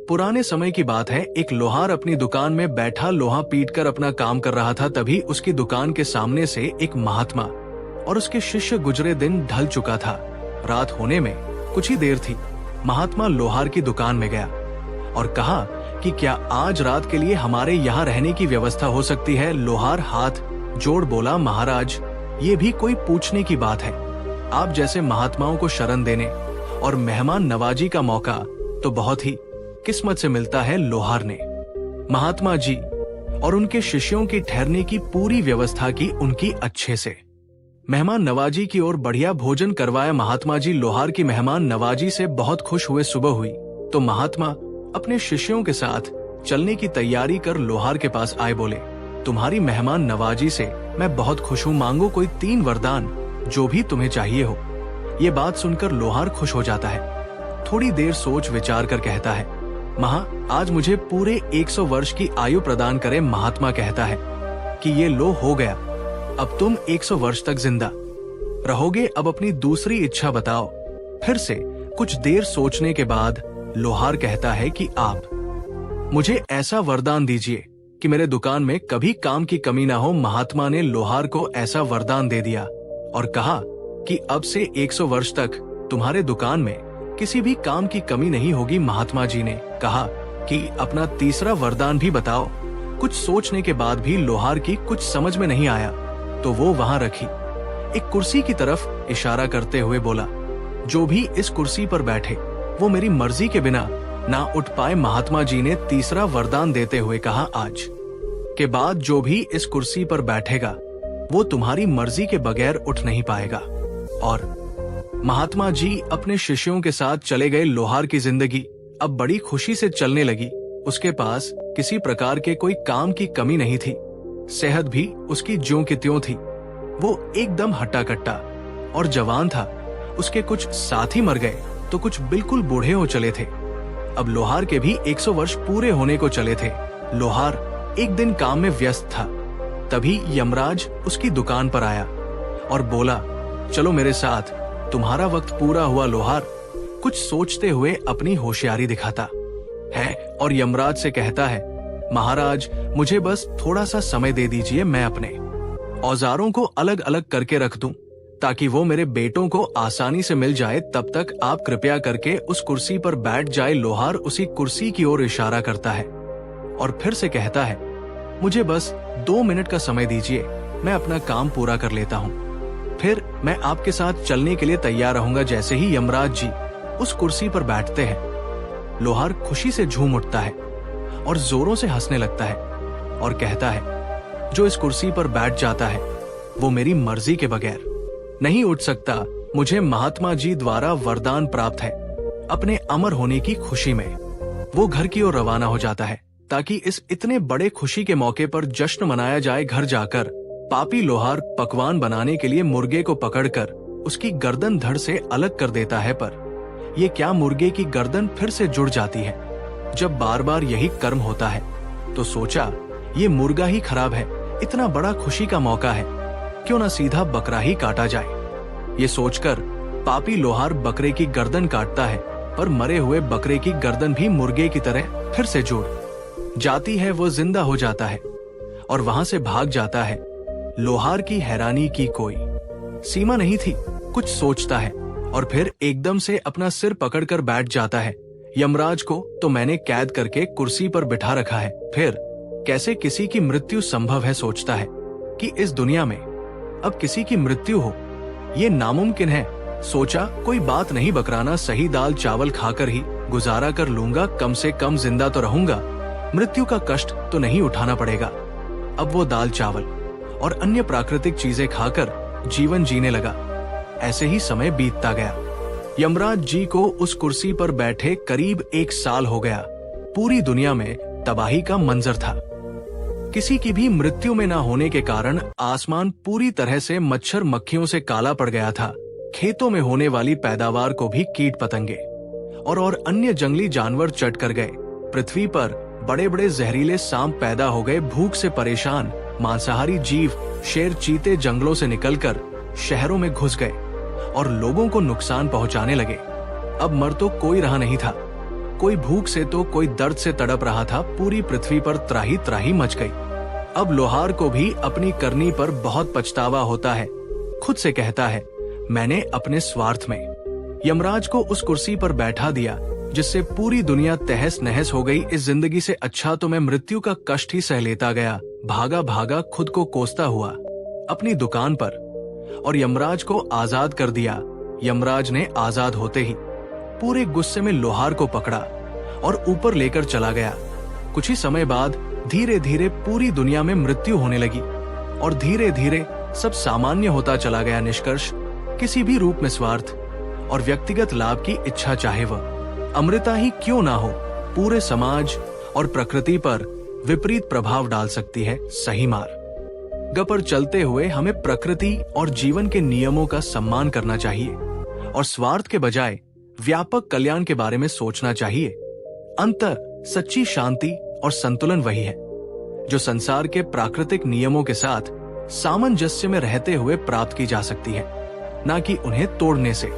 पुराने समय की बात है। एक लोहार अपनी दुकान में बैठा लोहा पीटकर अपना काम कर रहा था। तभी उसकी दुकान के सामने से एक महात्मा और उसके शिष्य गुजरे दिन ढल चुका था। रात होने में कुछ ही देर थी। महात्मा लोहार की दुकान में गया और कहा कि क्या आज रात के लिए हमारे यहाँ रहने की व्यवस्था हो सकती है। लोहार हाथ जोड़ बोला, महाराज, ये भी कोई पूछने की बात है। आप जैसे महात्माओं को शरण देने और मेहमान नवाजी का मौका तो बहुत ही किस्मत से मिलता है। लोहार ने महात्मा जी और उनके शिष्यों की ठहरने की पूरी व्यवस्था की, उनकी अच्छे से मेहमान नवाजी की और बढ़िया भोजन करवाया। महात्मा जी लोहार की मेहमान नवाजी से बहुत खुश हुए। सुबह हुई तो महात्मा अपने शिष्यों के साथ चलने की तैयारी कर लोहार के पास आए। बोले, तुम्हारी मेहमान नवाजी से मैं बहुत खुश हूँ। मांगो कोई 3 वरदान, जो भी तुम्हें चाहिए हो। ये बात सुनकर लोहार खुश हो जाता है। थोड़ी देर सोच विचार कर कहता है, आज मुझे पूरे 100 वर्ष की आयु प्रदान करे। महात्मा कहता है कि ये लो हो गया, अब तुम 100 वर्ष तक जिंदा रहोगे। अब अपनी दूसरी इच्छा बताओ। फिर से कुछ देर सोचने के बाद लोहार कहता है कि आप मुझे ऐसा वरदान दीजिए कि मेरे दुकान में कभी काम की कमी ना हो। महात्मा ने लोहार को ऐसा वरदान दे दिया और कहा कि अब से 100 वर्ष तक तुम्हारे दुकान में किसी भी काम की कमी नहीं होगी। महात्मा जी ने कहा कि अपना तीसरा वरदान भी बताओ। कुछ सोचने के बाद भी लोहार की कुछ समझ में नहीं आया तो वो वहां रखी एक कुर्सी की तरफ इशारा करते हुए बोला, जो भी इस कुर्सी पर बैठे वो मेरी मर्जी के बिना ना उठ पाए। महात्मा जी ने तीसरा वरदान देते हुए कहा, आज के बाद जो भी इस कुर्सी पर बैठेगा वो तुम्हारी मर्जी के बगैर उठ नहीं पाएगा। और महात्मा जी अपने शिष्यों के साथ चले गए। लोहार की जिंदगी अब बड़ी खुशी से चलने लगी। उसके पास किसी प्रकार के कोई काम की कमी नहीं थी। सेहत भी उसकी ज्यों की त्यों थी। वो एकदम हट्टा कट्टा और जवान था। उसके कुछ साथी मर गए तो कुछ बिल्कुल बूढ़े हो चले थे। अब लोहार के भी 100 वर्ष पूरे होने को चले थे। लोहार एक दिन काम में व्यस्त था। तभी यमराज उसकी दुकान पर आया और बोला, चलो मेरे साथ, तुम्हारा वक्त पूरा हुआ। लोहार कुछ सोचते हुए अपनी होशियारी दिखाता है और यमराज से कहता है, महाराज, मुझे बस थोड़ा सा समय दे दीजिए। मैं अपने औजारों को अलग अलग करके रख दूं ताकि वो मेरे बेटों को आसानी से मिल जाए। तब तक आप कृपया करके उस कुर्सी पर बैठ जाए। लोहार उसी कुर्सी की ओर इशारा करता है और फिर से कहता है, मुझे बस 2 मिनट का समय दीजिए, मैं अपना काम पूरा कर लेता हूँ, फिर मैं आपके साथ चलने के लिए तैयार रहूंगा। जैसे ही यमराज जी उस कुर्सी पर बैठते हैं, लोहार खुशी से झूम उठता है और जोरों से हंसने लगता है और कहता है, जो इस कुर्सी पर बैठ जाता है वो मेरी मर्जी के बगैर नहीं उठ सकता। मुझे महात्मा जी द्वारा वरदान प्राप्त है। अपने अमर होने की खुशी में वो घर की ओर रवाना हो जाता है ताकि इस इतने बड़े खुशी के मौके पर जश्न मनाया जाए। घर जाकर पापी लोहार पकवान बनाने के लिए मुर्गे को पकड़कर उसकी गर्दन धड़ से अलग कर देता है, पर यह क्या, मुर्गे की गर्दन फिर से जुड़ जाती है। जब बार बार यही कर्म होता है तो सोचा, ये मुर्गा ही खराब है। इतना बड़ा खुशी का मौका है, क्यों ना सीधा बकरा ही काटा जाए। ये सोचकर पापी लोहार बकरे की गर्दन काटता है, पर मरे हुए बकरे की गर्दन भी मुर्गे की तरह फिर से जुड़ जाती है। वो जिंदा हो जाता है और वहां से भाग जाता है। लोहार की हैरानी की कोई सीमा नहीं थी। कुछ सोचता है और फिर एकदम से अपना सिर पकड़कर बैठ जाता है। यमराज को तो मैंने कैद करके कुर्सी पर बिठा रखा है, फिर कैसे किसी की मृत्यु संभव है। सोचता है कि इस दुनिया में अब किसी की मृत्यु हो, ये नामुमकिन है। सोचा, कोई बात नहीं, बकराना सही दाल चावल खाकर ही गुजारा कर लूंगा। कम से कम जिंदा तो रहूंगा, मृत्यु का कष्ट तो नहीं उठाना पड़ेगा। अब वो दाल चावल और अन्य प्राकृतिक चीजें खाकर जीवन जीने लगा। ऐसे ही समय बीतता गया। यमराज जी को उस कुर्सी पर बैठे करीब 1 साल हो गया। पूरी दुनिया में तबाही का मंजर था। किसी की भी मृत्यु में न होने के कारण आसमान पूरी तरह से मच्छर मक्खियों से काला पड़ गया था। खेतों में होने वाली पैदावार को भी कीट पतंगे और अन्य जंगली जानवर चट कर गए। पृथ्वी पर बड़े बड़े जहरीले सांप पैदा हो गए। भूख से परेशान मांसाहारी जीव शेर चीते जंगलों से निकलकर शहरों में घुस गए और लोगों को नुकसान पहुंचाने लगे। अब मर तो कोई रहा नहीं था। कोई भूख से तो कोई दर्द से तड़प रहा था। पूरी पृथ्वी पर त्राही त्राही मच गई। अब लोहार को भी अपनी करनी पर बहुत पछतावा होता है। खुद से कहता है, मैंने अपने स्वार्थ में यमराज को उस कुर्सी पर बैठा दिया जिससे पूरी दुनिया तहस नहस हो गई। इस जिंदगी से अच्छा तो मैं मृत्यु का कष्ट ही सह लेता गया। भागा भागा खुद को कोसता हुआ अपनी दुकान पर और यमराज को आजाद कर दिया। यमराज ने आजाद होते ही पूरे गुस्से में लोहार को पकड़ा और ऊपर लेकर चला गया। कुछ ही समय बाद धीरे धीरे पूरी दुनिया में मृत्यु होने लगी और धीरे धीरे सब सामान्य होता चला गया। निष्कर्ष, किसी भी रूप में स्वार्थ और व्यक्तिगत लाभ की इच्छा, चाहे वह अमृता ही क्यों ना हो, पूरे समाज और प्रकृति पर विपरीत प्रभाव डाल सकती है। सही मार्ग पर चलते हुए हमें प्रकृति और जीवन के नियमों का सम्मान करना चाहिए और स्वार्थ के बजाय व्यापक कल्याण के बारे में सोचना चाहिए। अंतर, सच्ची शांति और संतुलन वही है जो संसार के प्राकृतिक नियमों के साथ सामंजस्य में रहते हुए प्राप्त की जा सकती है, ना कि उन्हें तोड़ने से।